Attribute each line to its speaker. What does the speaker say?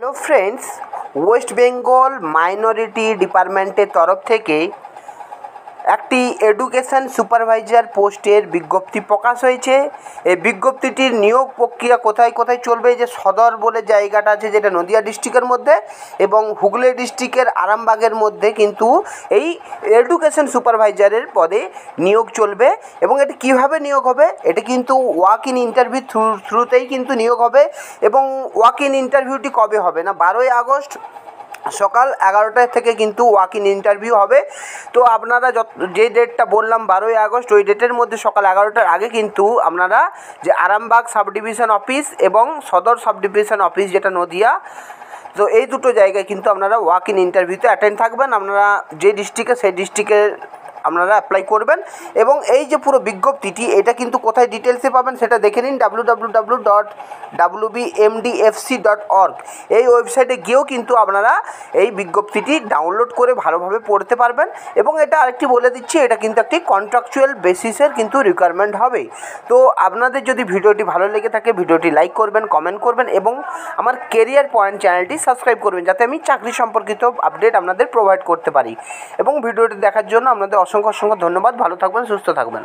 Speaker 1: Hello friends, West Bengal minority ডিপার্টমেন্টের তরফ থেকে একটি এডুকেশন সুপারভাইজার পোস্টের বিজ্ঞপ্তি প্রকাশ হয়েছে। এই বিজ্ঞপ্তিটির নিয়োগ প্রক্রিয়া কোথায় কোথায় চলবে, যে সদর বলে জায়গাটা আছে যেটা নদিয়া ডিস্ট্রিক্টের মধ্যে, এবং হুগলি ডিস্ট্রিক্টের আরামবাগের মধ্যে কিন্তু এই এডুকেশন সুপারভাইজারের পদে নিয়োগ চলবে। এবং এটি কীভাবে নিয়োগ হবে, এটি কিন্তু ওয়াক ইন ইন্টারভিউ থ্রুতেই কিন্তু নিয়োগ হবে। এবং ওয়াক ইন ইন্টারভিউটি কবে হবে না, 12ই আগস্ট সকাল 11টা থেকে কিন্তু ওয়াক ইন ইন্টারভিউ হবে। তো আপনারা যে ডেটটা বললাম 12ই আগস্ট, ওই ডেটের মধ্যে সকাল 11টার আগে কিন্তু আপনারা যে আরামবাগ সাব ডিভিশন অফিস এবং সদর সাব ডিভিশন অফিস যেটা নদিয়া, তো এই দুটো জায়গায় কিন্তু আপনারা ওয়াক ইন ইন্টারভিউতে অ্যাটেন্ড থাকবেন। আপনারা যে ডিস্ট্রিক্টে সেই ডিস্ট্রিক্টের আপনারা অ্যাপ্লাই করবেন। এবং এই যে পুরো বিজ্ঞপ্তিটি, এটা কিন্তু কোথায় ডিটেলসে পাবেন সেটা দেখে নিন, www.wbmdfc.org এই ওয়েবসাইটে গিয়েও কিন্তু আপনারা এই বিজ্ঞপ্তিটি ডাউনলোড করে ভালোভাবে পড়তে পারবেন। এবং এটা আরেকটি বলে দিচ্ছি, এটা কিন্তু একটি কন্ট্রাকচুয়াল বেসিসের কিন্তু রিকোয়ারমেন্ট হবে। তো আপনাদের যদি ভিডিওটি ভালো লেগে থাকে, ভিডিওটি লাইক করবেন, কমেন্ট করবেন এবং আমার কেরিয়ার পয়েন্ট চ্যানেলটি সাবস্ক্রাইব করবেন, যাতে আমি চাকরি সম্পর্কিত আপডেট আপনাদের প্রোভাইড করতে পারি। এবং ভিডিওটি দেখার জন্য আপনাদের অসংখ্য ধন্যবাদ। ভালো থাকবেন, সুস্থ থাকবেন।